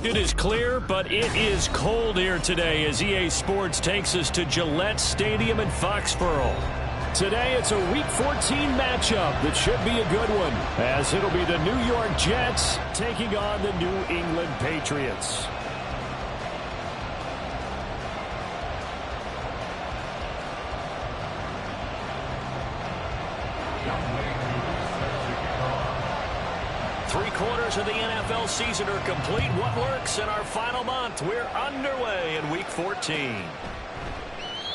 It is clear, but it is cold here today as EA Sports takes us to Gillette Stadium in Foxborough. Today, it's a Week 14 matchup that should be a good one, as it'll be the New York Jets taking on the New England Patriots. Three-quarters of the NFL season are complete. What works in our final month? We're underway in Week 14.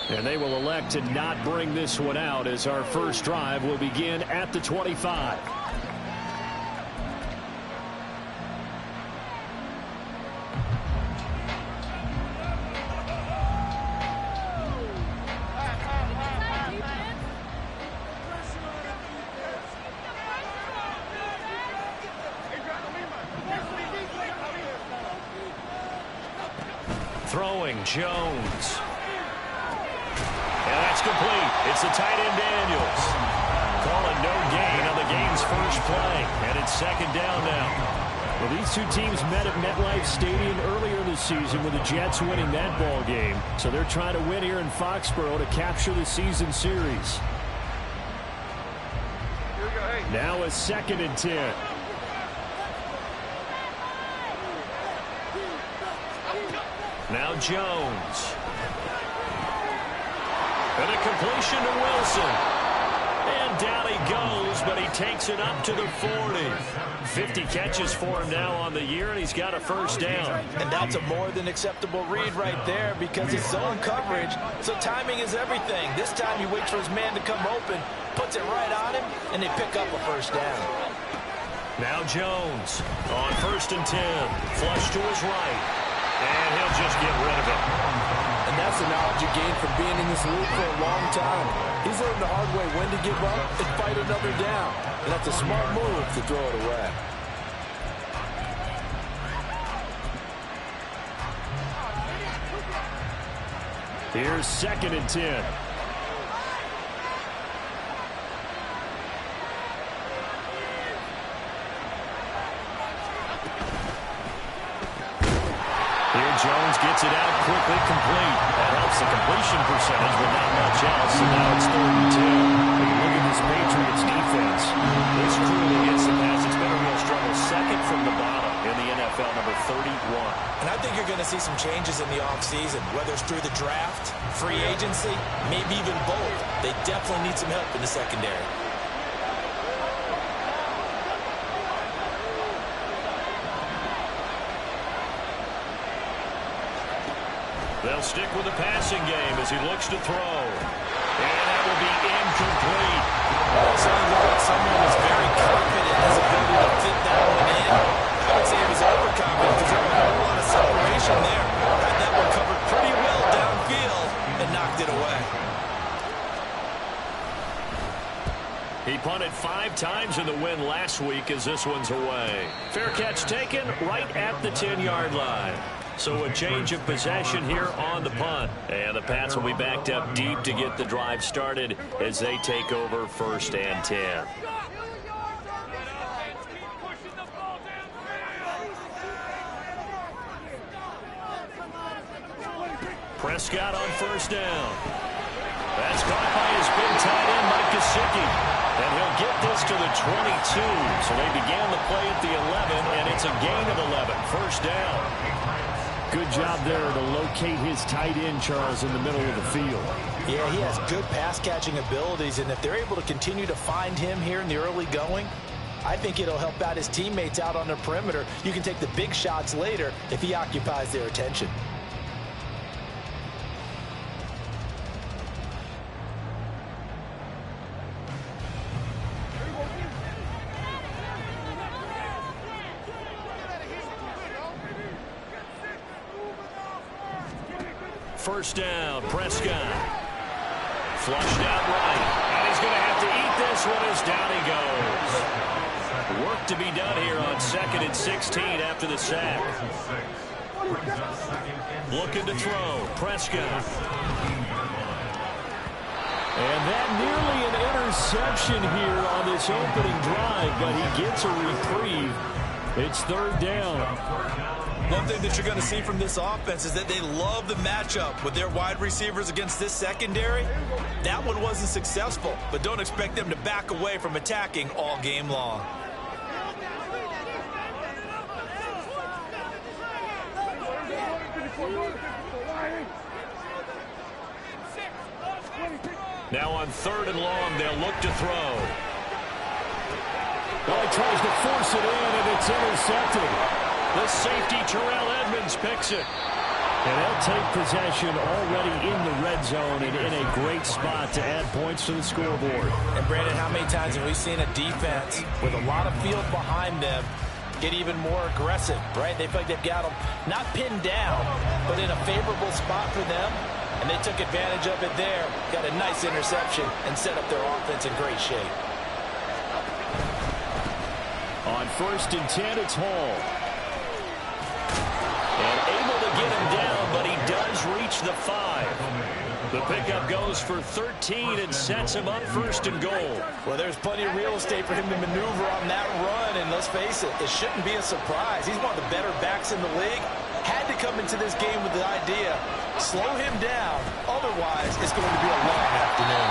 And they will elect to not bring this one out as our first drive will begin at the 25. Throwing Jones. And that's complete. It's the tight end Daniels. Calling no gain on the game's first play. And it's second down now. Well, these two teams met at MetLife Stadium earlier this season with the Jets winning that ball game. So they're trying to win here in Foxborough to capture the season series. Now a 2nd and 10. Now Jones. And a completion to Wilson. And down he goes, but he takes it up to the 40. 50 catches for him now on the year, and he's got a first down. And that's a more than acceptable read right there because it's zone coverage, so timing is everything. This time he waits for his man to come open, puts it right on him, and they pick up a first down. Now Jones on 1st and 10. Flush to his right. And he'll just get rid of it. And that's the knowledge you gain from being in this league for a long time. He's learned the hard way when to give up and fight another down. And that's a smart move to throw it away. Here's 2nd and 10. Jones gets it out quickly, complete. That helps the completion percentage, but not much else. And now it's 3rd and 2. When you look at this Patriots defense, this truly gets the pass. It's been a real struggle. 2nd from the bottom in the NFL, number 31. And I think you're going to see some changes in the offseason, whether it's through the draft, free agency, maybe even both. They definitely need some help in the secondary. They'll stick with the passing game as he looks to throw. And that will be incomplete. Well, it sounds like someone was very confident in his ability to fit that one in. I would say he was overconfident because there was a whole lot of separation there. Had that one covered pretty well downfield and knocked it away. He punted 5 times in the win last week as this one's away. Fair catch taken right at the 10-yard line. So a change of possession here on the punt. And the Pats will be backed up deep to get the drive started as they take over 1st and 10. Prescott on 1st down. That's caught by his big tight end, Mike Gesicki. And he'll get this to the 22. So they began the play at the 11, and it's a gain of 11. 1st down. Good job there to locate his tight end, Charles, in the middle of the field. Yeah, he has good pass-catching abilities, and if they're able to continue to find him here in the early going, I think it'll help out his teammates out on the perimeter. You can take the big shots later if he occupies their attention. First down, Prescott. Flushed out right. And he's going to have to eat this one as down he goes. Work to be done here on 2nd and 16 after the sack. Looking to throw, Prescott. And that nearly an interception here on this opening drive, but he gets a reprieve. It's 3rd down. One thing that you're going to see from this offense is that they love the matchup with their wide receivers against this secondary. That one wasn't successful, but don't expect them to back away from attacking all game long. Now on 3rd and long, they'll look to throw. Well, he tries to force it in, and it's intercepted. The safety, Terrell Edmonds, picks it. And they'll take possession already in the red zone and in a great spot to add points to the scoreboard. And, Brandon, how many times have we seen a defense with a lot of field behind them get even more aggressive, right? They feel like they've got them not pinned down, but in a favorable spot for them. And they took advantage of it there, got a nice interception, and set up their offense in great shape. On 1st and 10, it's Hall. And able to get him down, but he does reach the 5. The pickup goes for 13 and sets him up 1st and goal. Well, there's plenty of real estate for him to maneuver on that run, and let's face it, it shouldn't be a surprise. He's one of the better backs in the league. Had to come into this game with the idea, slow him down, otherwise it's going to be a long afternoon.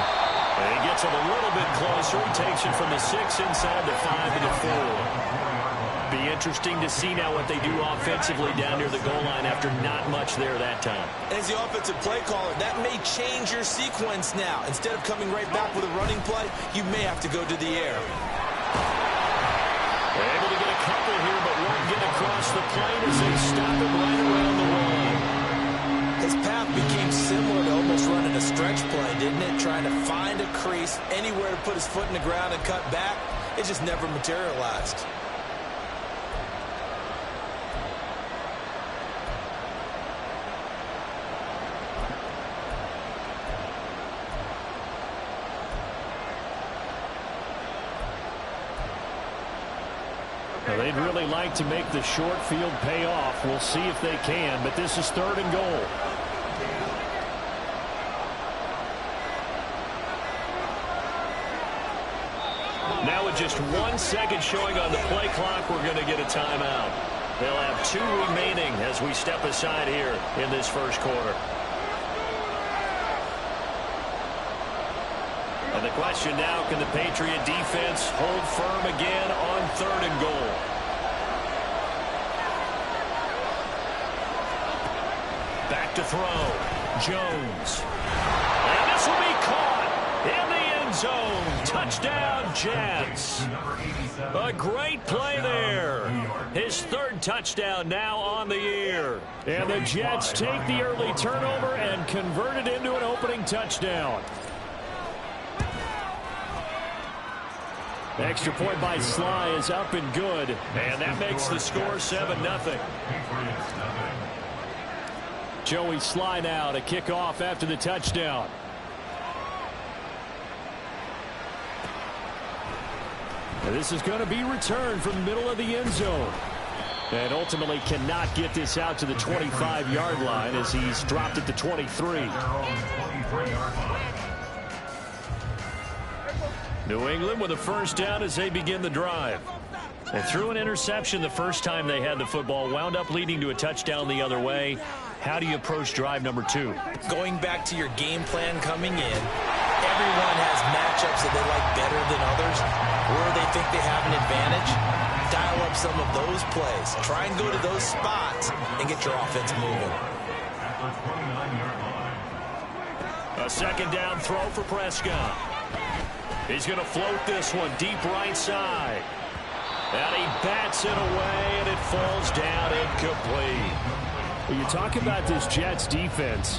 And he gets him a little bit closer. He takes it from the 6 inside the 5 to the 4. Be interesting to see now what they do offensively down near the goal line after not much there that time. As the offensive play caller, that may change your sequence now. Instead of coming right back with a running play, you may have to go to the air. They're able to get a couple here, but won't get across the plane as they stop him right around the wall. His path became similar to almost running a stretch play, didn't it? Trying to find a crease, anywhere to put his foot in the ground and cut back. It just never materialized. Now, they'd really like to make the short field pay off. We'll see if they can, but this is 3rd and goal. Now with just 1 second showing on the play clock, we're going to get a timeout. They'll have 2 remaining as we step aside here in this first quarter. And the question now, can the Patriot defense hold firm again on 3rd and goal? Back to throw. Jones. And this will be caught in the end zone. Touchdown, Jets. A great play there. His 3rd touchdown now on the year. And the Jets take the early turnover and convert it into an opening touchdown. Extra point by Sly is up and good. And that makes the score 7-0. Joey Sly now to kick off after the touchdown. And this is going to be returned from the middle of the end zone. And ultimately cannot get this out to the 25-yard line as he's dropped at the 23. New England with a 1st down as they begin the drive. They threw an interception the first time they had the football, wound up leading to a touchdown the other way. How do you approach drive number 2? Going back to your game plan coming in, everyone has matchups that they like better than others, where they think they have an advantage. Dial up some of those plays. Try and go to those spots and get your offense moving. A 2nd down throw for Prescott. He's going to float this one deep right side. And he bats it away, and it falls down incomplete. When you talk about this Jets defense,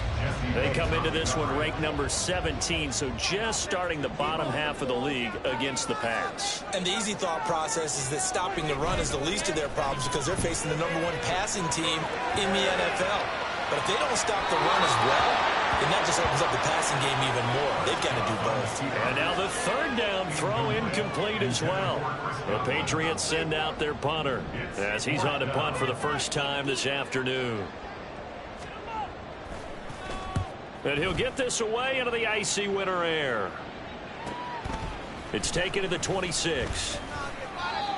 they come into this one ranked number 17, so just starting the bottom half of the league against the pass. And the easy thought process is that stopping the run is the least of their problems because they're facing the #1 passing team in the NFL. But if they don't stop the run as well, then that just opens up the passing game even more. They've got to do both. And now the 3rd down throw incomplete as well. The Patriots send out their punter as he's on to punt for the first time this afternoon. And he'll get this away into the icy winter air. It's taken to the 26.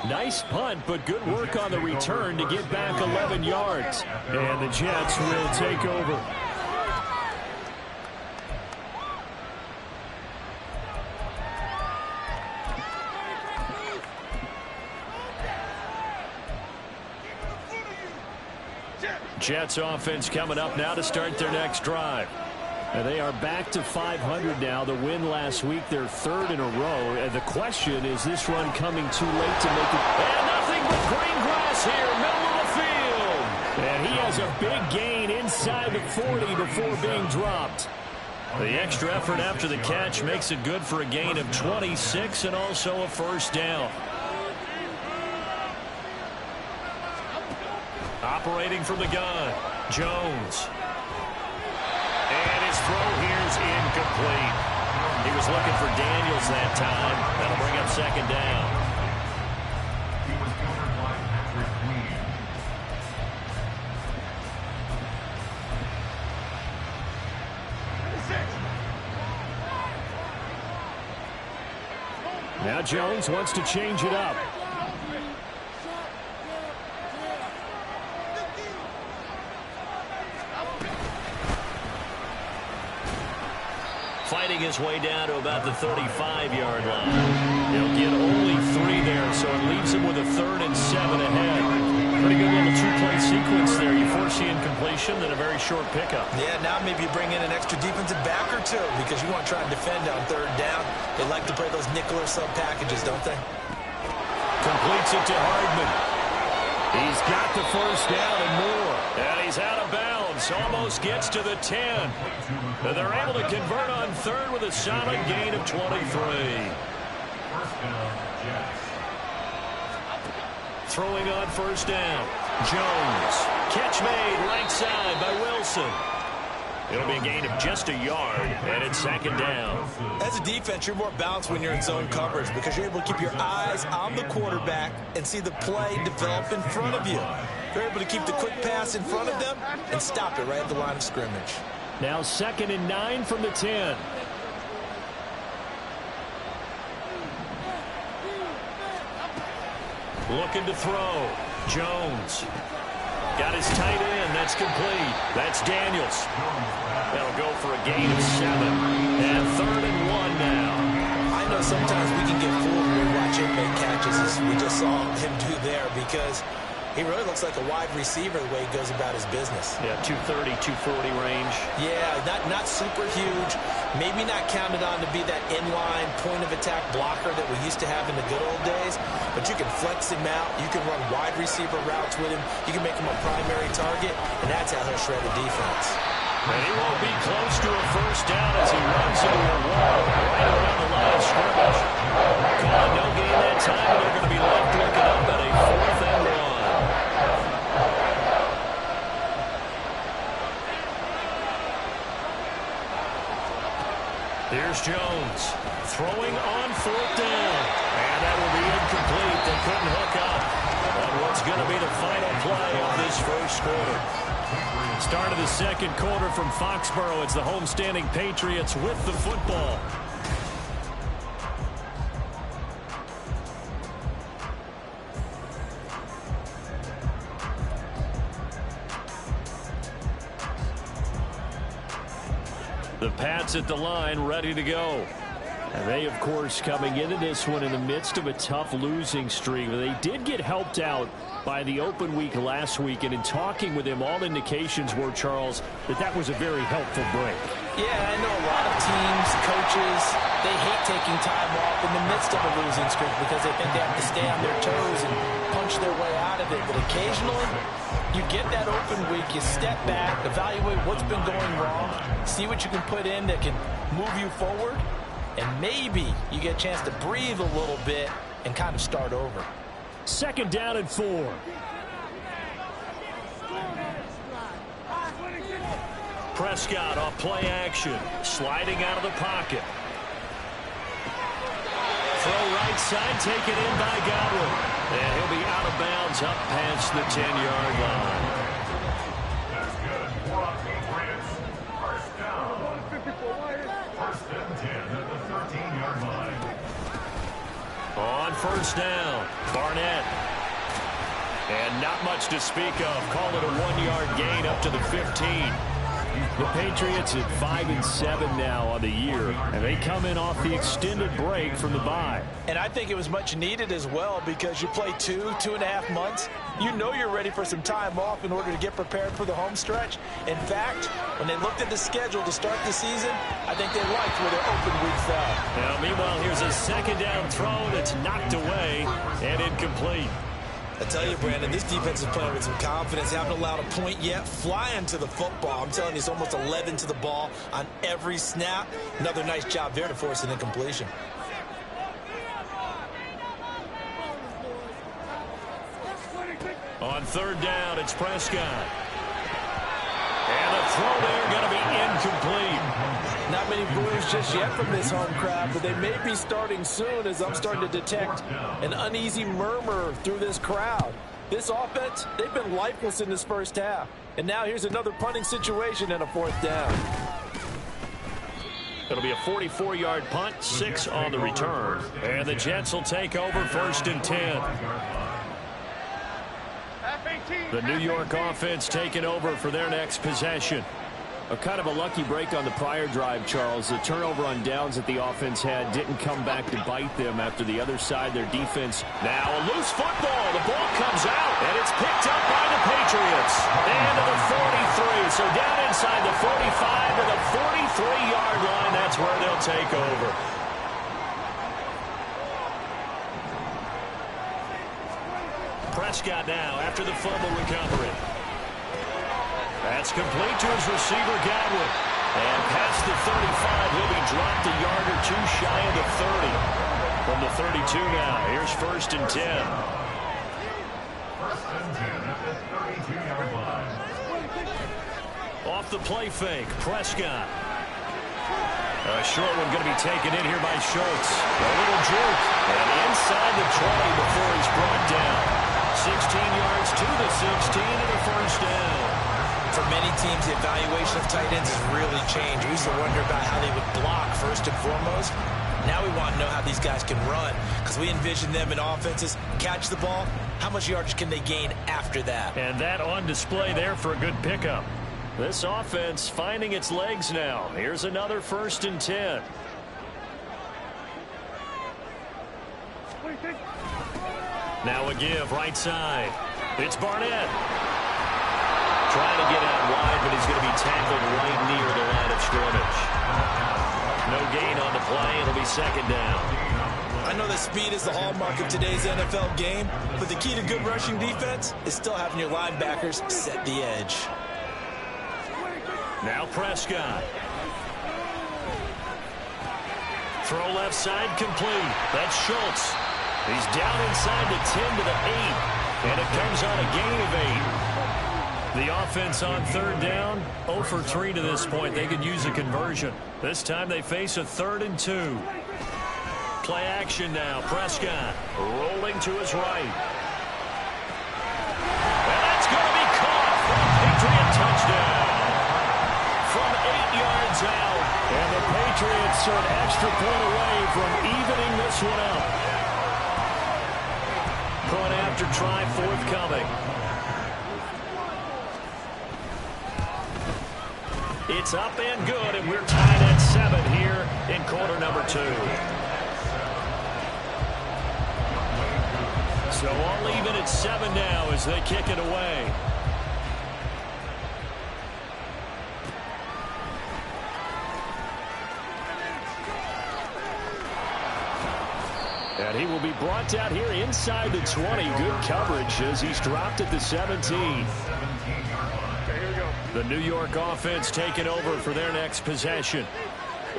Nice punt, but good work on the return to get back 11 yards. And the Jets will take over. Jets offense coming up now to start their next drive. And they are back to 500 now. The win last week, their third in a row. And the question is this run coming too late to make it. And nothing but green grass here, middle of the field. And he has a big gain inside the 40 before being dropped. The extra effort after the catch makes it good for a gain of 26 and also a first down. Operating from the gun, Jones. And his throw here's incomplete. He was looking for Daniels that time. That'll bring up second down. Now Jones wants to change it up. Fighting his way down to about the 35-yard line. He'll get only 3 there, so it leaves him with a 3rd and 7 ahead. Pretty good little two-play sequence there. You force the incompletion, then a very short pickup. Yeah, now maybe you bring in an extra defensive back or two because you want to try and defend on 3rd down. They like to play those nickel or sub packages, don't they? Completes it to Hardman. He's got the first down and more. And he's out of bounds. Almost gets to the 10. And they're able to convert on 3rd with a solid gain of 23. Throwing on first down. Jones. Catch made right side by Wilson. It'll be a gain of just a yard, and it's second down. As a defense, you're more balanced when you're in zone coverage because you're able to keep your eyes on the quarterback and see the play develop in front of you. You're able to keep the quick pass in front of them and stop it right at the line of scrimmage. Now 2nd and 9 from the 10. Looking to throw. Jones. Got his tight end. That's complete. That's Daniels. That'll go for a gain of 7. And 3rd and 1 now. I know sometimes we can get fooled when we watch him make catches as we just saw him do there because he really looks like a wide receiver the way he goes about his business. Yeah, 230, 240 range. Yeah, not super huge. Maybe not counted on to be that inline point-of-attack blocker that we used to have in the good old days. But you can flex him out. You can run wide receiver routes with him. You can make him a primary target, and that's how he'll shred a defense. And he won't be close to a first down as he runs into a wall right around the line of scrimmage. Calling no gain that time, and they're going to be left looking up at a 4th and 1. Here's Jones throwing on 4th down. And that will be incomplete. They couldn't hook up on what's going to be the final play of this first quarter. Start of the second quarter from Foxborough. It's the homestanding Patriots with the football. The Pats at the line, ready to go. And they, of course, coming into this one in the midst of a tough losing streak. They did get helped out by the open week last week, and in talking with him, all indications were, Charles, that was a very helpful break. Yeah, I know a lot of teams, coaches, they hate taking time off in the midst of a losing streak because they think they have to stay on their toes and punch their way out of it. But occasionally, you get that open week, you step back, evaluate what's been going wrong, see what you can put in that can move you forward, and maybe you get a chance to breathe a little bit and kind of start over. 2nd down and 4. Prescott off play action, sliding out of the pocket. Throw right side, taken in by Godwin. And he'll be out of bounds up past the 10-yard line. That's good. First down. 1st and 10 at the 13-yard line. On first down, Barnett. And not much to speak of. Call it a 1-yard gain up to the 15. The Patriots at 5-7 now on the year, and they come in off the extended break from the bye. And I think it was much needed as well, because you play 2.5 months. You know you're ready for some time off in order to get prepared for the home stretch. In fact, when they looked at the schedule to start the season, I think they liked where their open week fell. Now, meanwhile, here's a second down throw that's knocked away and incomplete. I tell you, Brandon, this defense is playing with some confidence. They haven't allowed a point yet. Flying to the football. I'm telling you, it's almost 11 to the ball on every snap. Another nice job there to force an incompletion. On third down, it's Prescott. And the throw there going to be incomplete. Not many boos just yet from this home crowd, but they may be starting soon, as I'm starting to detect an uneasy murmur through this crowd. This offense, they've been lifeless in this first half. And now here's another punting situation and a fourth down. It'll be a 44-yard punt, 6 on the return. And the Jets will take over first and 10. The New York offense taking over for their next possession. A kind of a lucky break on the prior drive, Charles. The turnover on downs that the offense had didn't come back to bite them after the other side, their defense. Now a loose football. The ball comes out, and it's picked up by the Patriots. And to the 43. So down inside the 45 to the 43-yard line. That's where they'll take over. Prescott now after the fumble recovery. That's complete to his receiver, Godwin. And past the 35, he'll be dropped a yard or two shy of the 30. From the 32 now, here's first and 10. First and 10 at the 32-yard line. Off the play fake, Prescott. A short one going to be taken in here by Schultz. A little juke. And inside the 20 before he's brought down. 16 yards to the 16 and a first down. For many teams, the evaluation of tight ends has really changed. We used to wonder about how they would block first and foremost. Now we want to know how these guys can run, because we envision them in offenses catch the ball. How much yardage can they gain after that? And that on display there for a good pickup. This offense finding its legs now. Here's another first and 10. Now a give right side. It's Barnett. Trying to get out wide, but he's going to be tackled right near the line of scrimmage. No gain on the play. It'll be second down. I know that speed is the hallmark of today's NFL game, but the key to good rushing defense is still having your linebackers set the edge. Now Prescott. Throw left side complete. That's Schultz. He's down inside the 10 to the 8. And it comes on a gain of 8. The offense on third down, 0 for 3 to this point. They could use a conversion. This time they face a 3rd and 2. Play action now. Prescott rolling to his right. And that's going to be caught for a Patriot touchdown. From 8 yards out. And the Patriots are an extra point away from evening this one up. Point after try forthcoming. It's up and good, and we're tied at 7 here in quarter number 2. So all even at 7 now as they kick it away. And he will be brought down here inside the 20. Good coverage as he's dropped at the 17. The New York offense taking over for their next possession.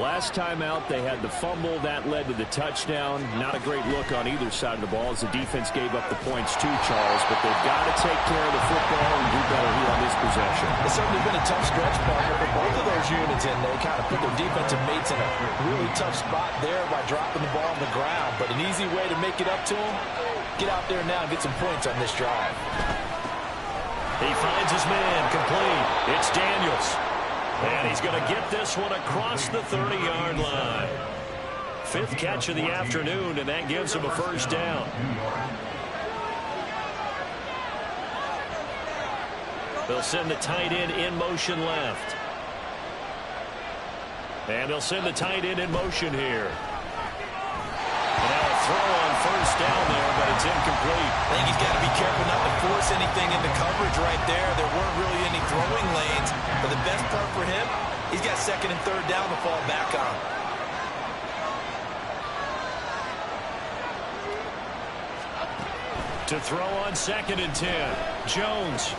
Last time out, they had the fumble. That led to the touchdown. Not a great look on either side of the ball as the defense gave up the points too, Charles. But they've got to take care of the football and do better here on this possession. It's certainly been a tough stretch, partner, for both of those units, and they kind of put their defensive mates in a really tough spot there by dropping the ball on the ground. But an easy way to make it up to them, get out there now and get some points on this drive. He finds his man complete. It's Daniels. And he's going to get this one across the 30-yard line. Fifth catch of the afternoon, and that gives him a first down. They'll send the tight end in motion left. And they'll send the tight end in motion here. And now a throw on first down there, but it's incomplete. I think he's got to be careful not to force anything into coverage right there. There weren't really any throwing lanes. But the best part for him, he's got second and third down to fall back on. To throw on second and 10. Jones.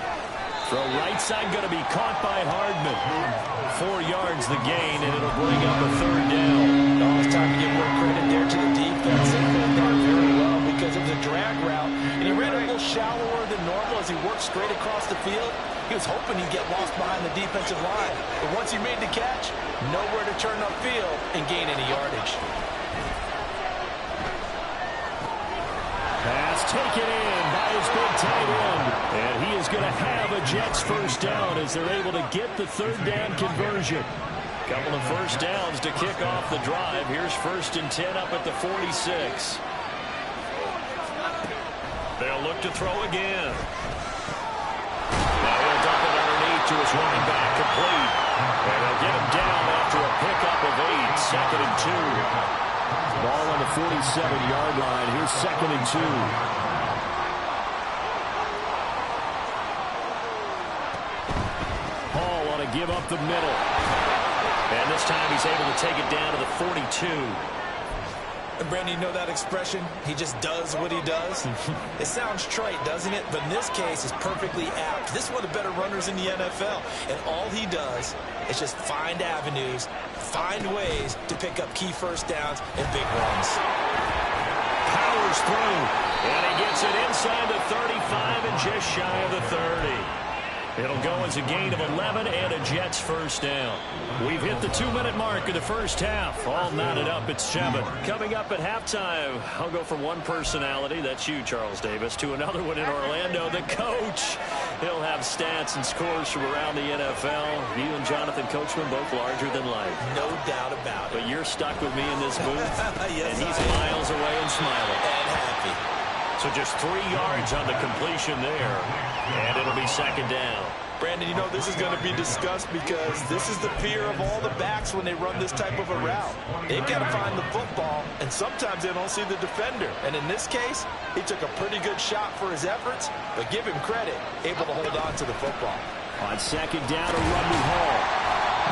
Throw right side going to be caught by Hardman. 4 yards the gain, and it'll bring up a third down. Oh, it's time to give more credit there to the defense. They pulled that very well because it was a drag route, and he ran a little shallower than normal as he worked straight across the field. He was hoping he'd get lost behind the defensive line. But once he made the catch, nowhere to turn upfield and gain any yardage. Pass taken in by his big tight end. And he is going to have a Jets first down as they're able to get the third down conversion. Couple of first downs to kick off the drive. Here's first and 10 up at the 46. They'll look to throw again. Now he'll dump it underneath to his running back, complete. And they'll get him down after a pickup of 8. Second and 2. Ball on the 47-yard line. Here's second and 2. Hall on to give up the middle. And this time he's able to take it down to the 42. And Brandon, you know that expression? He just does what he does. It sounds trite, doesn't it? But in this case, it's perfectly apt. This is one of the better runners in the NFL. And all he does is just find avenues, find ways to pick up key first downs and big runs. Powers through. And he gets it inside the 35 and just shy of the 30. It'll go as a gain of 11 and a Jets first down. We've hit the 2-minute mark of the first half. All knotted up at 7. Coming up at halftime, I'll go from one personality, that's you, Charles Davis, to another one in Orlando, the coach. He'll have stats and scores from around the NFL. You and Jonathan Coachman both larger than life. No doubt about it. But you're stuck with me in this booth, Yes, and he's miles away and smiling. And happy. So just 3 yards on the completion there, and it'll be second down. Brandon, you know, this is going to be discussed because this is the fear of all the backs when they run this type of a route. They've got to find the football, and sometimes they don't see the defender. And in this case, he took a pretty good shot for his efforts, but give him credit, able to hold on to the football. On second down to Rumley Hall.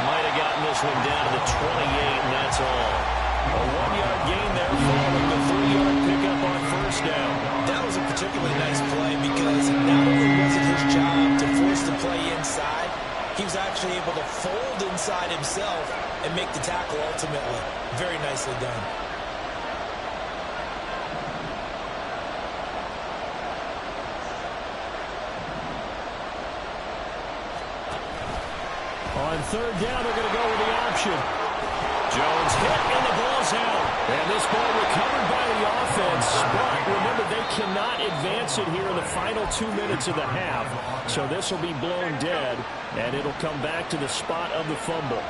Might have gotten this one down to the 28, and that's all. A 1-yard gain there following the 3-yard pickup on first down. That was a particularly nice play because not only was it his job to force the play inside, he was actually able to fold inside himself and make the tackle ultimately. Very nicely done. On third down, they're going to go with the option. Jones hit, and the ball's out. And this ball recovered by the offense. But remember, they cannot advance it here in the final 2 minutes of the half. So this will be blown dead, and it'll come back to the spot of the fumble.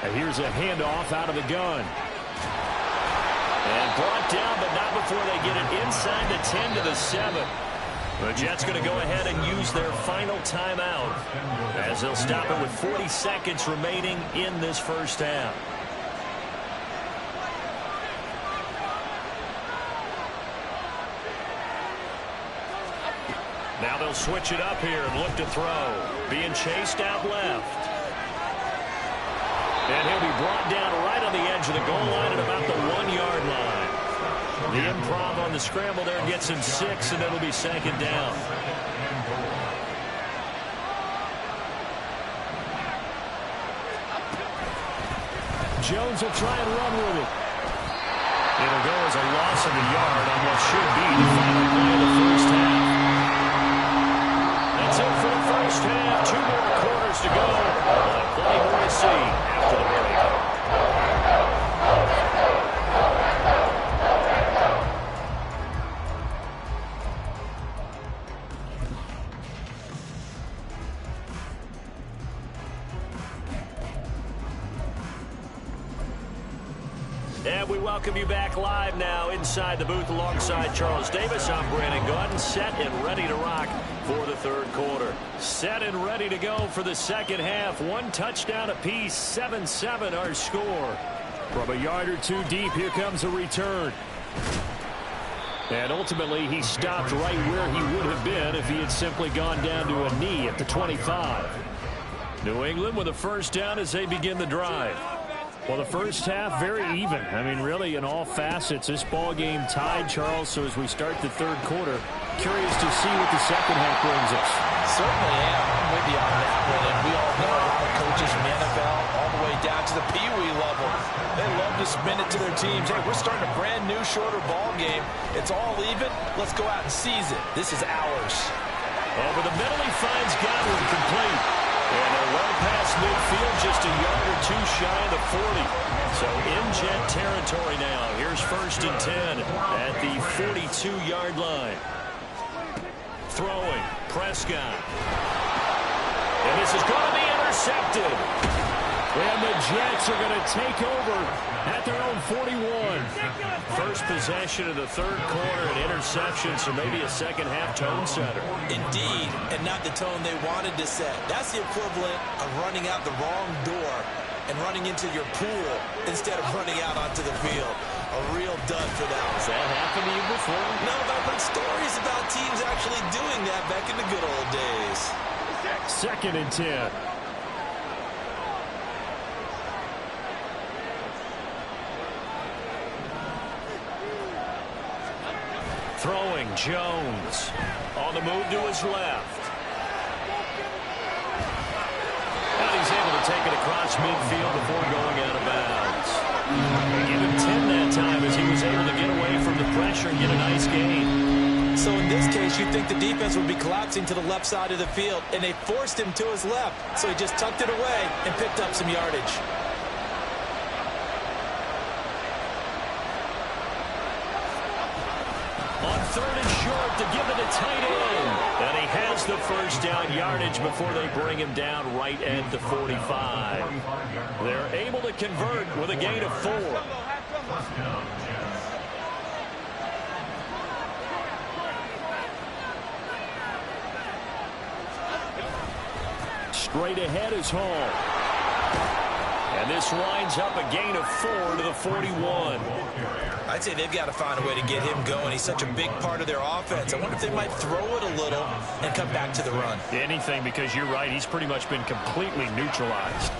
And here's a handoff out of the gun. And brought down, but not before they get it inside the 10 to the 7. The Jets going to go ahead and use their final timeout as they'll stop it with 40 seconds remaining in this first half. Now they'll switch it up here and look to throw. Being chased out left. And he'll be brought down right on the edge of the goal line at about the 1-yard line. The improv on the scramble there gets him 6, and it'll be second down. Jones will try and run with it. It'll go as a loss of a yard on what should be the final play of the first half. That's it for the first half. 2 more quarters to go. But plenty more to see after the break. And we welcome you back live now inside the booth alongside Charles Davis. I'm Brandon Gaudin, set and ready to rock for the third quarter. Set and ready to go for the second half. One touchdown apiece, 7-7 our score. From a yard or two deep, here comes a return. And ultimately, he stopped right where he would have been if he had simply gone down to a knee at the 25. New England with a first down as they begin the drive. Well, the first half, very even. I mean, really, in all facets, this ball game tied, Charles. So as we start the third quarter, curious to see what the second half brings us. Certainly am. I'm with you on that one. And we all know a lot of coaches in the NFL, all the way down to the Pee-wee level. They love to spin it to their teams. Hey, we're starting a brand new, shorter ball game. It's all even. Let's go out and seize it. This is ours. Over the middle, he finds Godwin complete. And they're well past midfield, just a yard or two shy of the 40. So in jet territory now. Here's 1st and 10 at the 42-yard line. Throwing, Prescott. And this is going to be intercepted. And the Jets are going to take over at their own 41. First possession of the third quarter, an interception, so maybe a second half tone setter. Indeed, and not the tone they wanted to set. That's the equivalent of running out the wrong door and running into your pool instead of running out onto the field. A real dud for that. Has that happened to you before? No, but I've heard stories about teams actually doing that back in the good old days. 2nd and 10. Throwing, Jones. On the move to his left. And he's able to take it across midfield before going out of bounds. They give him 10 that time as he was able to get away from the pressure and get a nice gain. So in this case, you'd think the defense would be collapsing to the left side of the field, and they forced him to his left. So he just tucked it away and picked up some yardage. On 3rd and short to give it a tight end. And he has the first down yardage before they bring him down right at the 45. They're able to convert with a gain of 4. Straight ahead is Hall. And this winds up a gain of 4 to the 41. I'd say they've got to find a way to get him going. He's such a big part of their offense. I wonder if they might throw it a little and come back to the run. Anything, because you're right. He's pretty much been completely neutralized.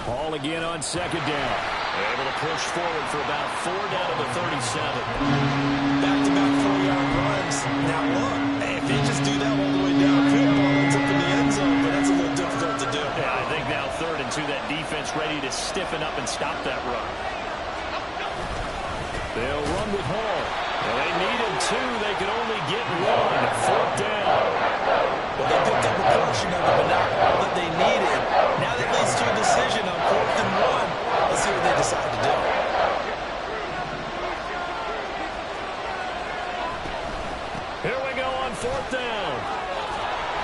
Ball again on 2nd down. They're able to push forward for about 4 down to the 37. Back-to-back 4-yard runs. Now look, hey, if they just do that all the way downfield, ball ends up in the end zone, but that's a little difficult to do. Yeah, I think now 3rd and 2, that defense ready to stiffen up and stop that run. They'll run with Hall. Well, they needed 2. They could only get 1. 4th down. Well, they picked up a portion of it, but not all that they needed. Now that leads to a decision on 4th and 1. Let's see what they decide to do. Here we go on 4th down.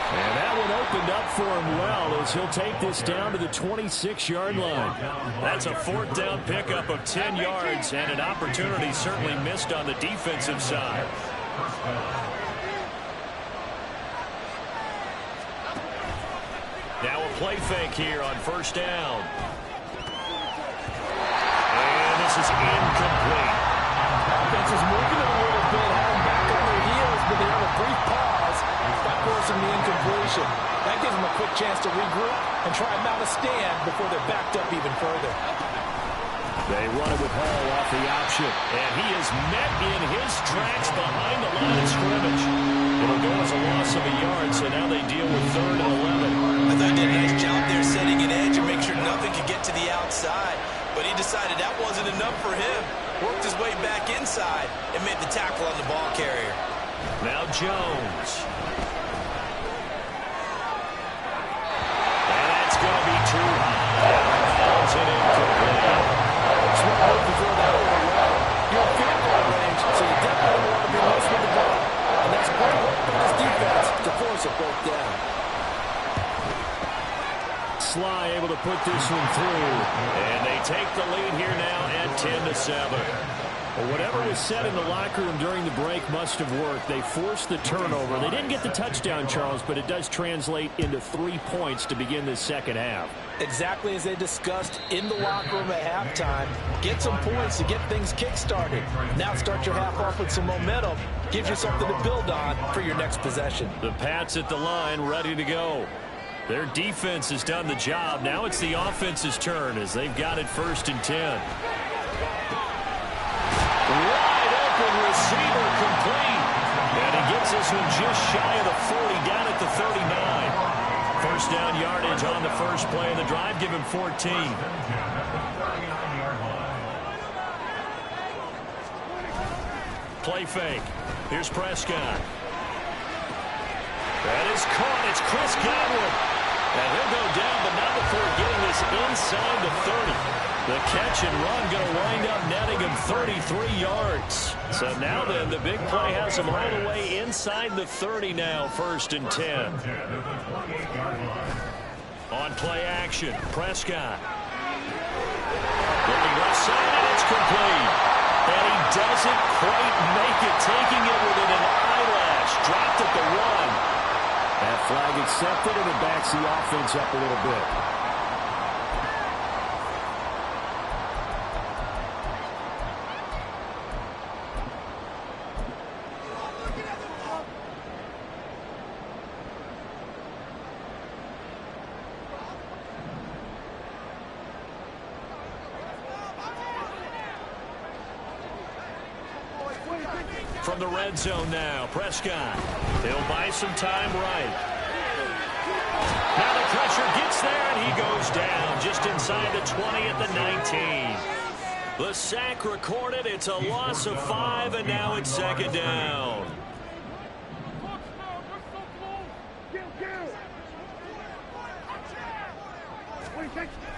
And that one opened up for him well as he'll take this down to the 26-yard line. That's a 4th down pickup of 10 yards and an opportunity certainly missed on the defensive side. Now a play fake here on 1st down. And this is incomplete. Offense is moving a little bit, having back on their heels, but they have a brief pause by forcing the incompletion. That gives them a quick chance to regroup and try and mount a stand before they're backed up even further. They run it with Hall off the option, and he is met in his tracks behind the line of scrimmage. It'll go as a loss of a yard, so now they deal with 3rd and 11. I thought he did a nice job there setting an edge and make sure nothing could get to the outside. But he decided that wasn't enough for him. Worked his way back inside and made the tackle on the ball carrier. Now Jones. And that's going to be too high. It's an incomplete. Smart move before that overrun. You're in field goal range, so you definitely want to be loose with the ball. And that's great work by this defense to force a 4th down. Sly able to put this one through. And they take the lead here now at 10-7. Well, whatever was said in the locker room during the break must have worked. They forced the turnover. They didn't get the touchdown, Charles, but it does translate into 3 points to begin this second half. Exactly as they discussed in the locker room at halftime. Get some points to get things kick-started. Now start your half off with some momentum. Gives you something to build on for your next possession. The Pats at the line, ready to go. Their defense has done the job. Now it's the offense's turn as they've got it 1st and 10. Wide open receiver complete. And he gets this one just shy of the 40, down at the 39. First down yardage on the first play of the drive. Give him 14. Play fake. Here's Prescott. That is caught. It's Chris Godwin. And he'll go down, but not before getting this inside the 30. The catch and run going to wind up netting him 33 yards. So now then, the big play has him all the way inside the 30 now, 1st and 10. On play action, Prescott. Looking left side, and it's complete. And he doesn't quite make it, taking it within an eyelash. Dropped at the 1. That flag accepted, and it backs the offense up a little bit. From the red zone now, Prescott. They'll buy some time right. Now the pressure gets there, and he goes down just inside the 20 at the 19. The sack recorded. It's a loss of 5, and now it's 2nd down.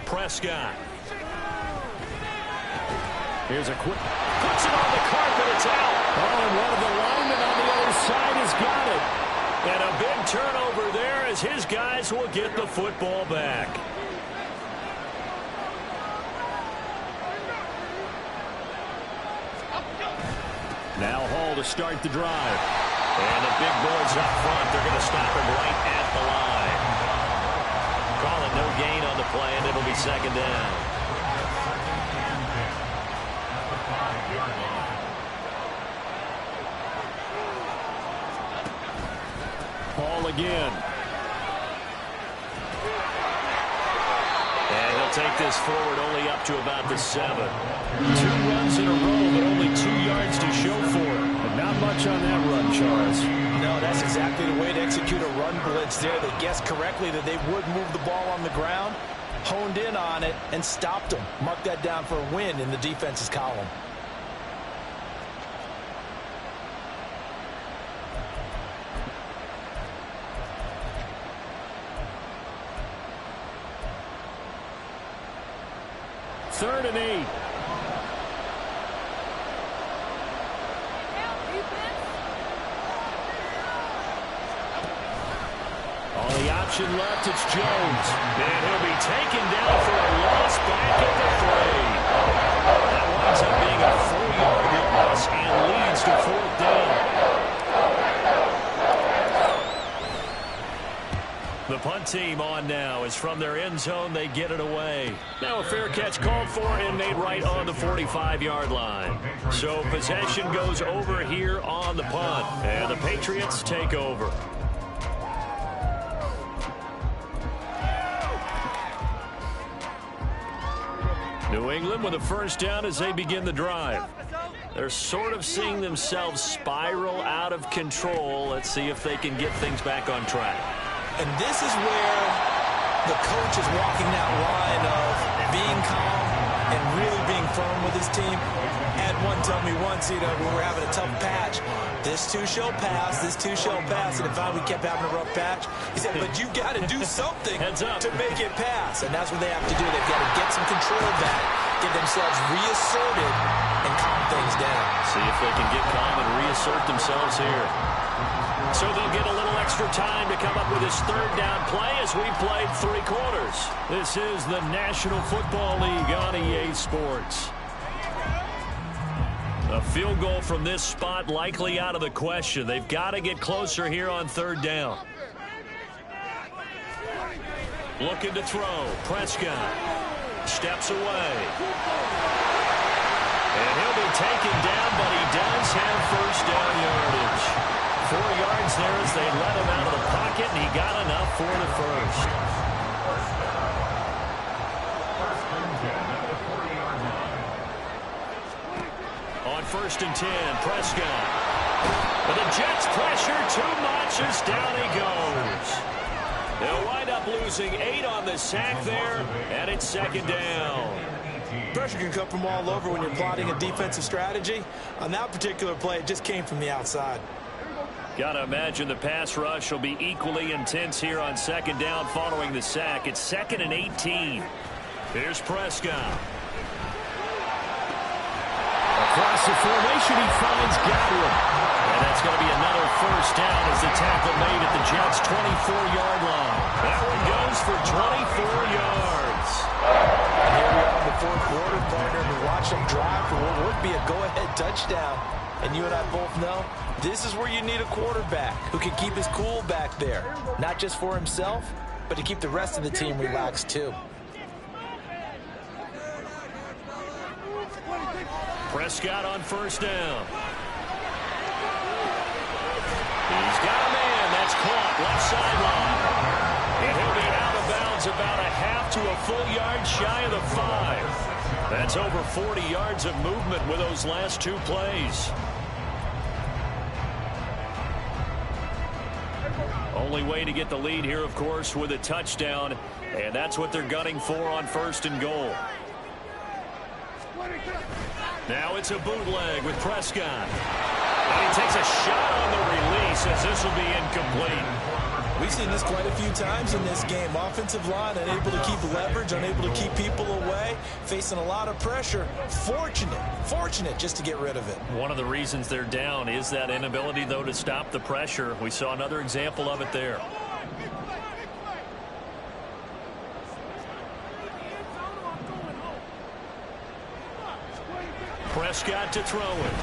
Prescott. Here's a quick. Puts it on the carpet. It's out. Oh, and one of the linemen on the other side has got it. And a big turnover there as his guys will get the football back. Now Hall to start the drive. And the big boys up front, they're going to stop him right at the line. Call it no gain on the play, and it'll be 2nd down. Hall again. And he'll take this forward only up to about the 7. 2 runs in a row, but only 2 yards to show for it. But not much on that run, Charles. No, that's exactly the way to execute a run blitz there. They guessed correctly that they would move the ball on the ground, honed in on it, and stopped them. Mark that down for a win in the defense's column. Third and 8. On the option left, it's Jones. And he'll be taken down for a loss back at the 3. That winds up being a 4-yard loss and leads to 4th down. The punt team on now is from their end zone. They get it away. Now a fair catch called for and made right on the 45-yard line. So possession goes over here on the punt. And the Patriots take over. New England with a first down as they begin the drive. They're sort of seeing themselves spiral out of control. Let's see if they can get things back on track. And this is where the coach is walking that line of being calm and really being firm with his team. Had one tell me once, when we're having a tough patch, this too shall pass, this too shall pass. And if we kept having a rough patch, he said, but you got to do something to make it pass. And that's what they have to do. They've got to get some control back, get themselves reasserted, and calm things down. See if they can get calm and reassert themselves here. So they'll get a little extra time to come up with this third down play as we played 3 quarters. This is the National Football League on EA Sports. A field goal from this spot likely out of the question. They've got to get closer here on third down. Looking to throw. Prescott steps away. And he'll be taken down, but he does have first down yardage. 4 yards there as they let him out of the pocket, and he got enough for the first. On 1st and 10, Prescott. But the Jets pressure too much as down he goes. They'll wind up losing 8 on the sack there, and it's 2nd down. Pressure can come from all over when you're plotting a defensive strategy. On that particular play, it just came from the outside. Got to imagine the pass rush will be equally intense here on 2nd down following the sack. It's 2nd and 18. Here's Prescott. Across the formation, he finds Godwin. And that's going to be another first down as the tackle made at the Jets' 24-yard line. That one goes for 24 yards. And here we are in the 4th quarter, partner, to watch them drive for what would be a go-ahead touchdown. And you and I both know this is where you need a quarterback who can keep his cool back there. Not just for himself, but to keep the rest of the team relaxed too. Prescott on first down. He's got a man. That's caught left sideline. And he'll be out of bounds about a half to a full yard shy of the 5. That's over 40 yards of movement with those last 2 plays. Only way to get the lead here, of course, with a touchdown. And that's what they're gunning for on 1st and goal. Now it's a bootleg with Prescott. And he takes a shot on the release as this will be incomplete. We've seen this quite a few times in this game. Offensive line unable to keep leverage, unable to keep people away, facing a lot of pressure. Fortunate just to get rid of it. One of the reasons they're down is that inability, though, to stop the pressure. We saw another example of it there. Prescott to throw it.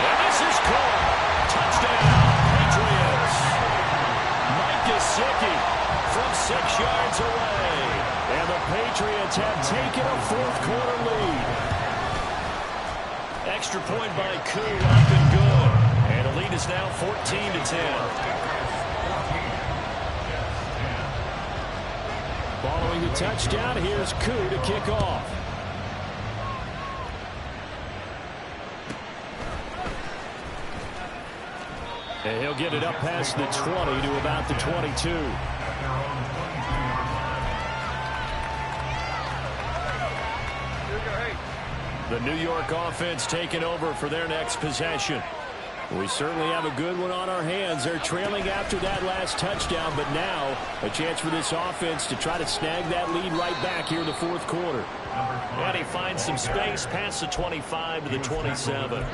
And this is caught. Touchdown, Patriots. Mike Gesicki from 6 yards away. And the Patriots have taken a 4th quarter lead. Extra point by Koo, up and good. And the lead is now 14-10. Following the touchdown, here's Koo to kick off. And he'll get it up past the 20 to about the 22. The New York offense taking over for their next possession. We certainly have a good one on our hands. They're trailing after that last touchdown, but now a chance for this offense to try to snag that lead right back here in the 4th quarter. And he finds some space past the 25 to the 27.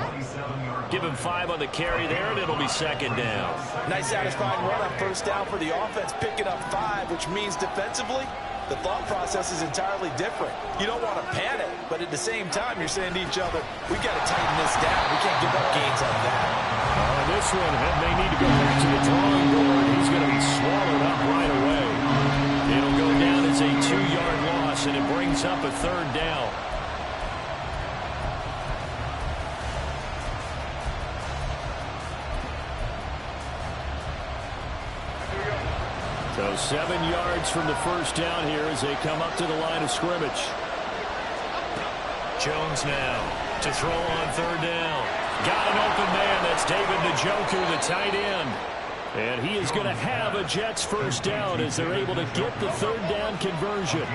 Give him 5 on the carry there, and it'll be 2nd down. Nice satisfying run on first down for the offense, picking up 5, which means defensively, the thought process is entirely different. You don't want to panic, but at the same time, you're saying to each other, we got to tighten this down. We can't give up gains on that. On this one, they need to go back to the drawing board. He's going to be swallowed up right away. It'll go down as a 2-yard loss, and it brings up a 3rd down. So 7 yards from the first down here as they come up to the line of scrimmage. Jones now to throw on 3rd down. Got an open man. That's David Njoku, the tight end. And he is going to have a Jets first down as they're able to get the 3rd down conversion.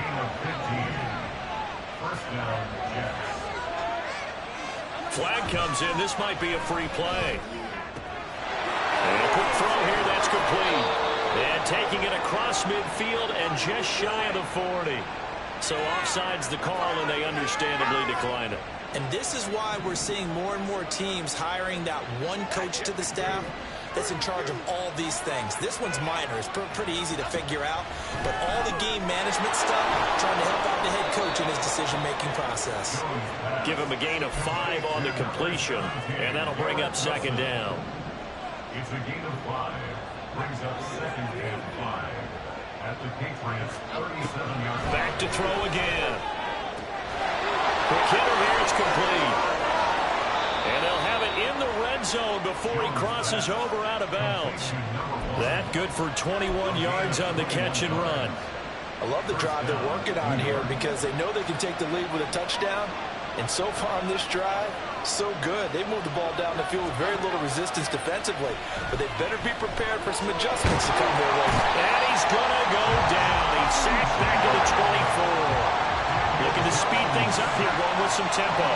Flag comes in. This might be a free play. And a quick throw here. That's complete. And taking it across midfield and just shy of the 40. So offside's the call, and they understandably declined it. And this is why we're seeing more and more teams hiring that one coach to the staff that's in charge of all these things. This one's minor. It's pretty easy to figure out. But all the game management stuff, trying to help out the head coach in his decision-making process. Give him a gain of 5 on the completion, and that'll bring up second down. It's a gain of 5. Brings up second and 5. At the Patriots' 37-yard line. Back to throw again. The hitter here, it's complete. And they'll have it in the red zone before he crosses over out of bounds. That good for 21 yards on the catch and run. I love the drive they're working on here because they know they can take the lead with a touchdown. And so far on this drive, so good. They moved the ball down the field with very little resistance defensively. But they better be prepared for some adjustments to come their way. And he's going to go down. He's sacked back to the 24. Looking to speed things up here, going with some tempo.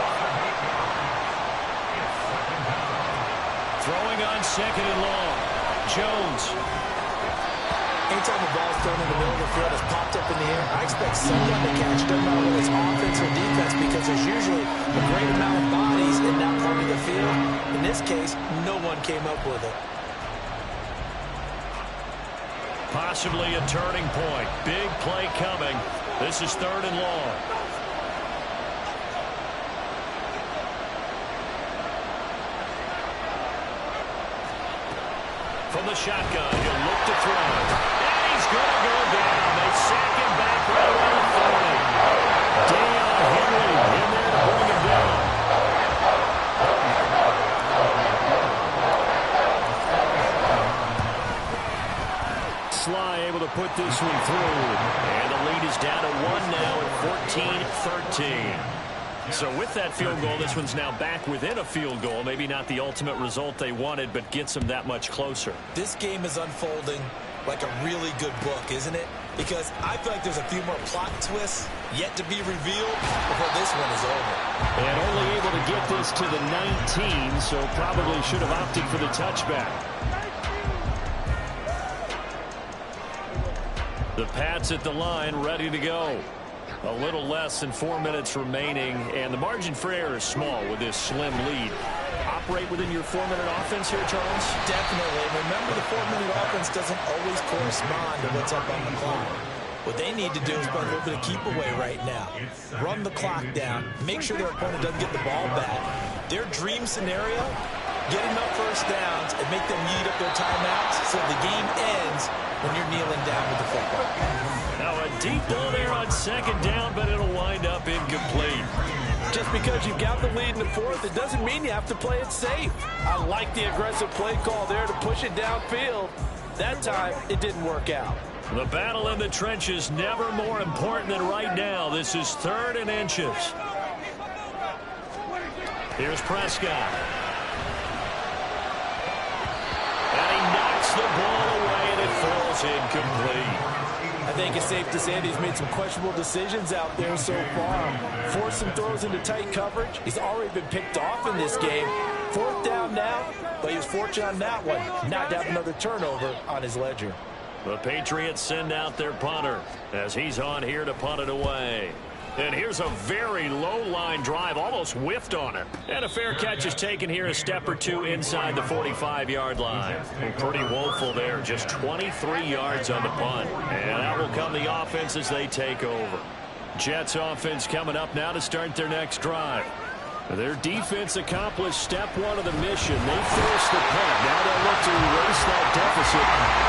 Throwing on second and long. Jones. Anytime the ball's thrown in the middle of the field, it's popped up in the air, I expect someone to catch. Doesn't matter whether it's offense or defense, because there's usually a great amount of bodies in that part of the field. In this case, no one came up with it. Possibly a turning point. Big play coming. This is third and long. From the shotgun, he'll look to throw. And he's going to go down. They sack him back right around the 40. Deion Henry in there to bring him down. Sly able to put this one through. And the lead is down to 1 now at 14-13. So with that field goal, this one's now back within a field goal. Maybe not the ultimate result they wanted, but gets them that much closer. This game is unfolding like a really good book, isn't it? Because I feel like there's a few more plot twists yet to be revealed before this one is over. And only able to get this to the 19, so probably should have opted for the touchback. The Pats at the line, ready to go. A little less than 4 minutes remaining, and the margin for error is small with this slim lead. Operate within your 4-minute offense here, Charles? Definitely. Remember, the 4-minute offense doesn't always correspond to what's up on the clock. What they need to do is play a little bit of keep away right now. Run the clock down. Make sure their opponent doesn't get the ball back. Their dream scenario, get enough first downs and make them eat up their timeouts so the game ends when you're kneeling down with the football. Now a deep ball there on second down, but it'll wind up incomplete. Just because you've got the lead in the fourth, it doesn't mean you have to play it safe. I like the aggressive play call there to push it downfield. That time, it didn't work out. The battle in the trenches never more important than right now. This is 3rd and inches. Here's Prescott. And he knocks the ball away, and it falls incomplete. I think it's safe to say that he's made some questionable decisions out there so far. Forced some throws into tight coverage. He's already been picked off in this game. 4th down now, but he was fortunate on that one not to have another turnover on his ledger. The Patriots send out their punter as he's on here to punt it away. And here's a very low-line drive, almost whiffed on it. And a fair catch is taken here a step or two inside the 45-yard line. Pretty woeful there, just 23 yards on the punt. And out will come the offense as they take over. Jets offense coming up now to start their next drive. Their defense accomplished step 1 of the mission. They forced the punt. Now they'll look to erase that deficit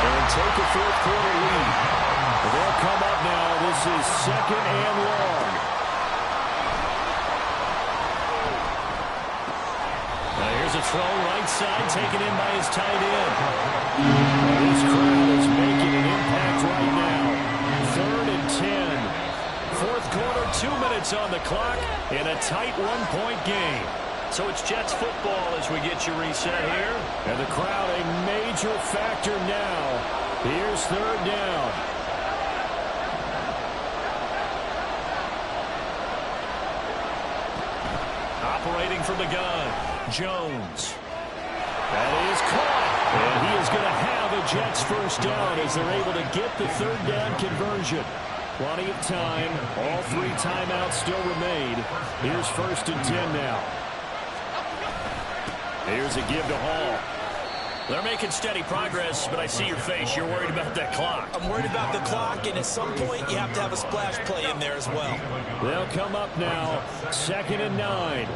and take a 4th-quarter lead. They'll come up now. This is 2nd and long. Now here's a throw right side, taken in by his tight end. This crowd is making an impact right now. 3rd and 10. 4th quarter, 2 minutes on the clock, in a tight 1-point game. So it's Jets football as we get you reset here. And the crowd a major factor now. Here's 3rd down. Operating from the gun, Jones. That is caught. And he is going to have a Jets 1st down as they're able to get the 3rd down conversion. Plenty of time. All 3 timeouts still remain. Here's 1st and 10 now. Here's a give to Hall. They're making steady progress, but I see your face. You're worried about that clock. I'm worried about the clock, and at some point you have to have a splash play in there as well. They'll come up now. 2nd and 9.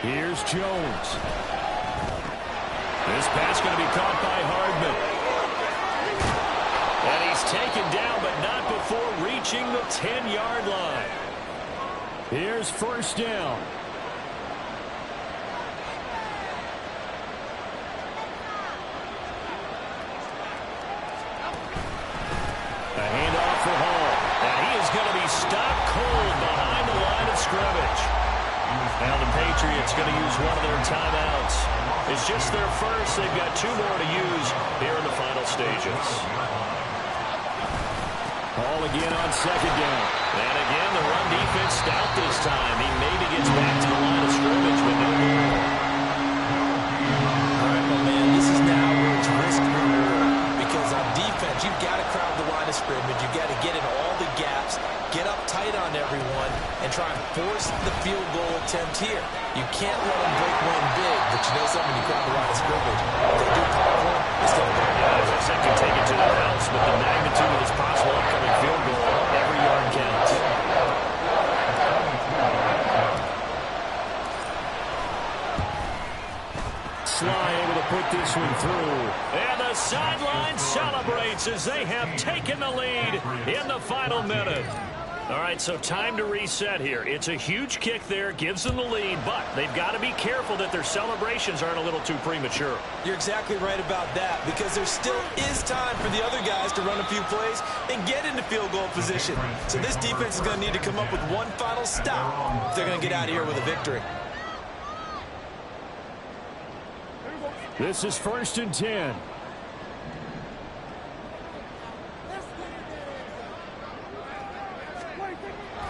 Here's Jones. This pass going to be caught by Hardman. And he's taken down, but not before reaching the 10-yard line. Here's 1st down. A handoff for Hall. And he is going to be stopped cold behind the line of scrimmage. Now the Patriots going to use one of their timeouts. It's just their first. They've got 2 more to use here in the final stages. Hall again on 2nd down. And again, the run defense stout this time. He maybe gets back to the line of scrimmage, but no more. All right, my man, this is now where it's risk-reward. Because on defense, you've got to crowd the line of scrimmage. You've got to get in all the gaps, get up tight on everyone, and try and force the field goal attempt here. You can't let them break one big, but you know something, you crowd the line of scrimmage. If they do pop one, it's still a bad. As I said, can take it to the house with the magnitude of this possible upcoming field goal. Every yard counts. Sly able to put this one through. And the sideline celebrates as they have taken the lead in the final minute. All right, so time to reset here. It's a huge kick there, gives them the lead, but they've got to be careful that their celebrations aren't a little too premature. You're exactly right about that, because there still is time for the other guys to run a few plays and get into field goal position. So this defense is going to need to come up with one final stop if they're going to get out of here with a victory. This is 1st and 10.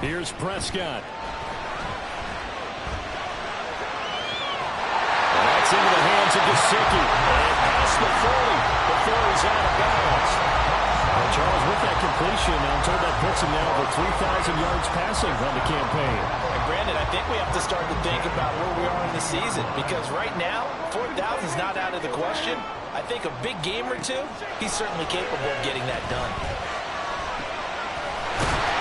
Here's Prescott. That's into the hands of Gesicki. And past the 40 before he's out of bounds. Well, Charles, with that completion, I'm told that puts him now over 3,000 yards passing on the campaign. And Brandon, I think we have to start to think about where we are in the season, because right now, 4,000 is not out of the question. I think a big game or two, he's certainly capable of getting that done.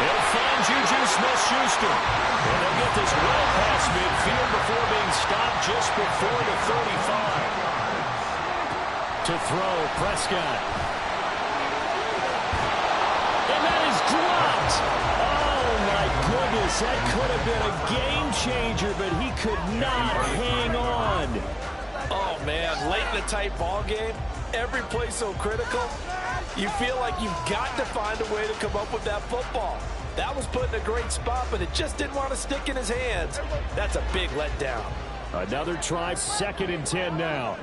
They'll find Juju Smith-Schuster. And they'll get this well past midfield before being stopped just before the 35. To throw, Prescott. And that is dropped. Oh, my goodness. That could have been a game changer, but he could not hang on. Oh, man, late in a tight ball game, every play so critical. You feel like you've got to find a way to come up with that football. That was put in a great spot, but it just didn't want to stick in his hands. That's a big letdown. Another try, 2nd and 10 now.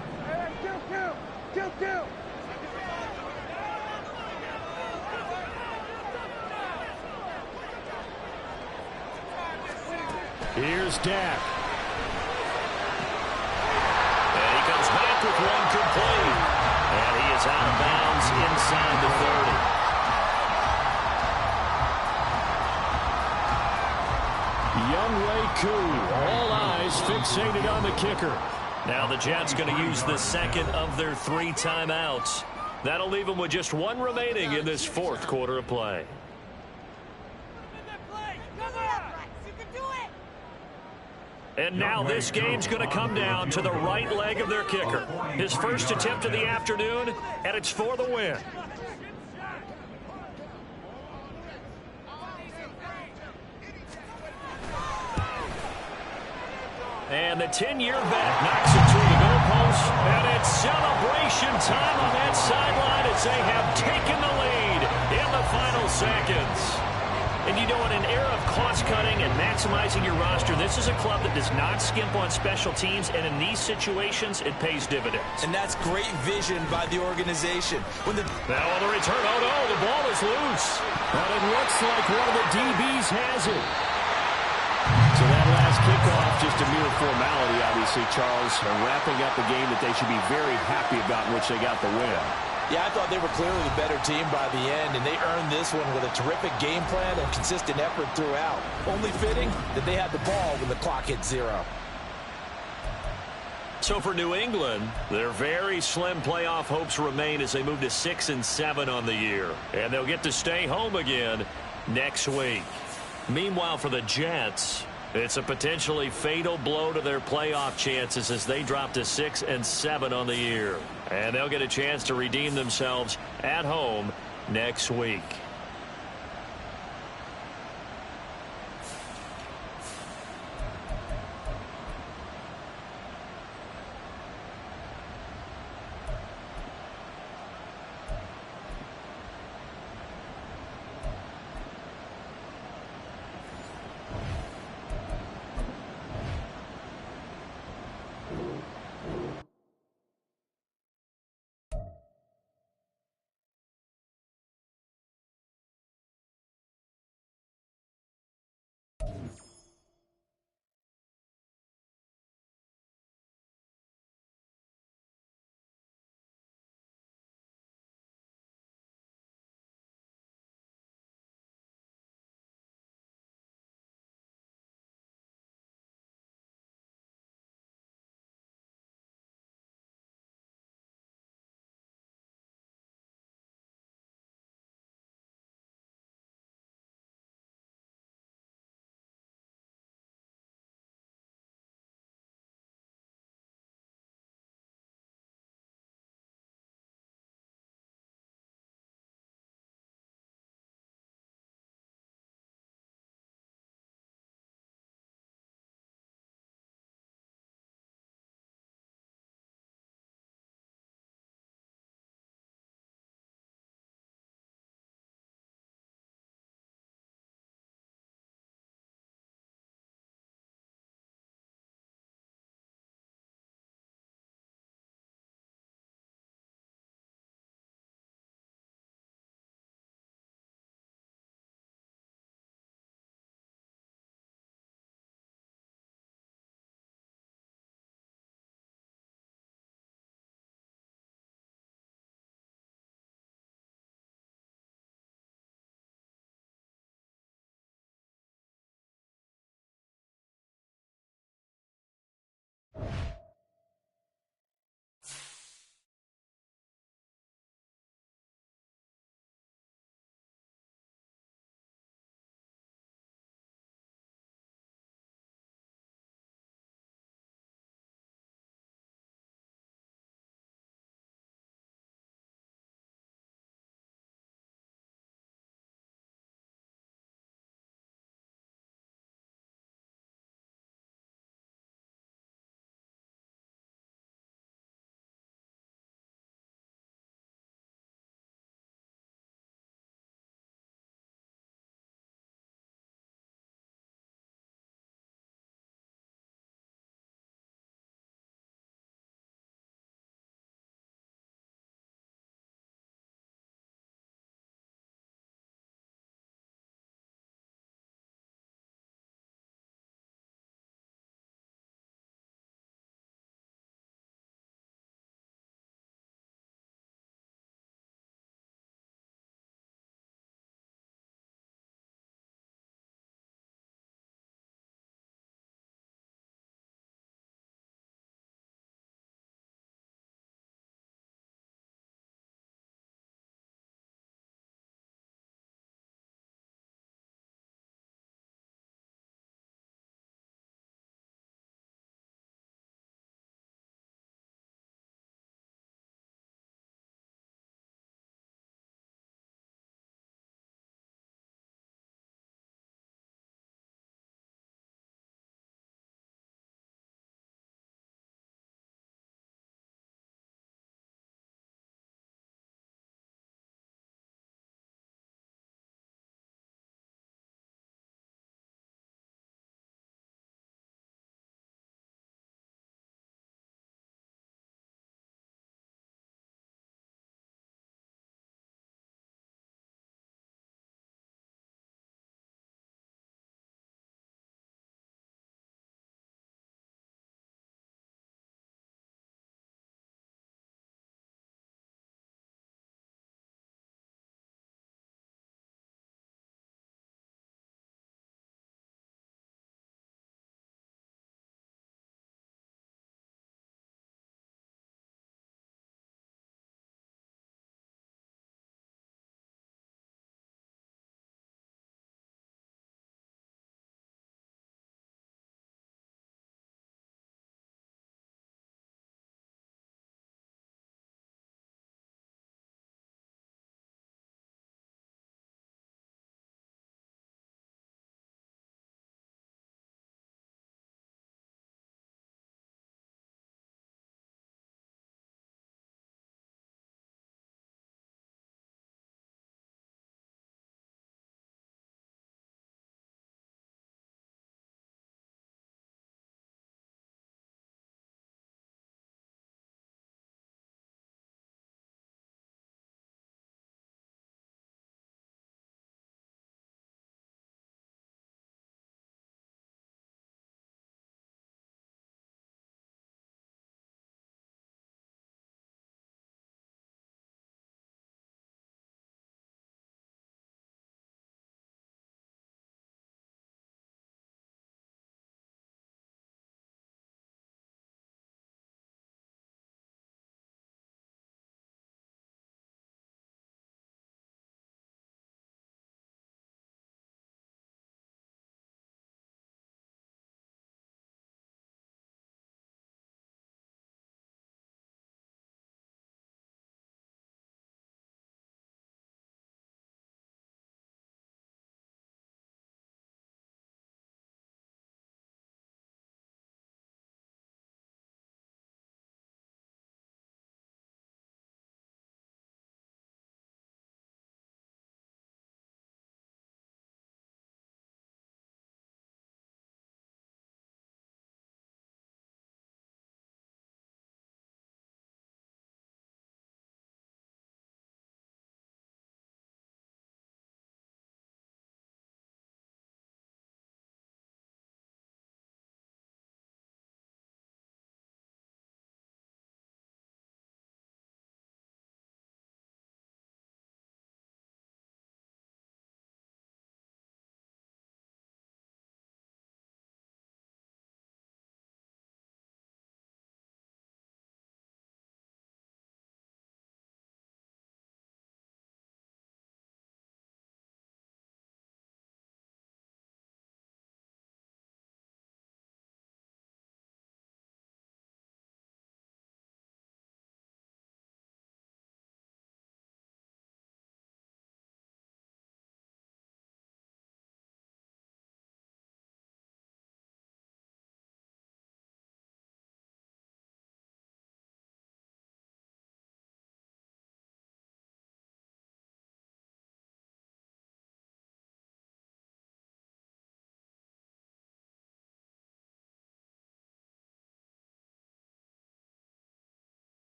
Here's Dak. And he comes back with one complete. And he is out of bounds inside the 30. Younghoe Koo, all eyes fixated on the kicker. Now the Jets going to use the 2nd of their 3 timeouts. That'll leave them with just 1 remaining in this 4th quarter of play. And now this game's going to come down to the right leg of their kicker. His first attempt of the afternoon, and it's for the win. And the 10-year vet knocks it to the goalpost. And it's celebration time on that sideline as they have taken the lead in the final seconds. And you know, in an era of cost-cutting and maximizing your roster, this is a club that does not skimp on special teams, and in these situations, it pays dividends. And that's great vision by the organization. Now on the return, oh no, the ball is loose. But it looks like one of the DBs has it. So that last kickoff, just a mere formality, obviously, Charles, wrapping up a game that they should be very happy about, in which they got the win. Yeah, I thought they were clearly the better team by the end, and they earned this one with a terrific game plan and consistent effort throughout. Only fitting that they had the ball when the clock hit 0. So for New England, their very slim playoff hopes remain as they move to 6-7 on the year. And they'll get to stay home again next week. Meanwhile, for the Jets, it's a potentially fatal blow to their playoff chances as they drop to 6-7 on the year. And they'll get a chance to redeem themselves at home next week.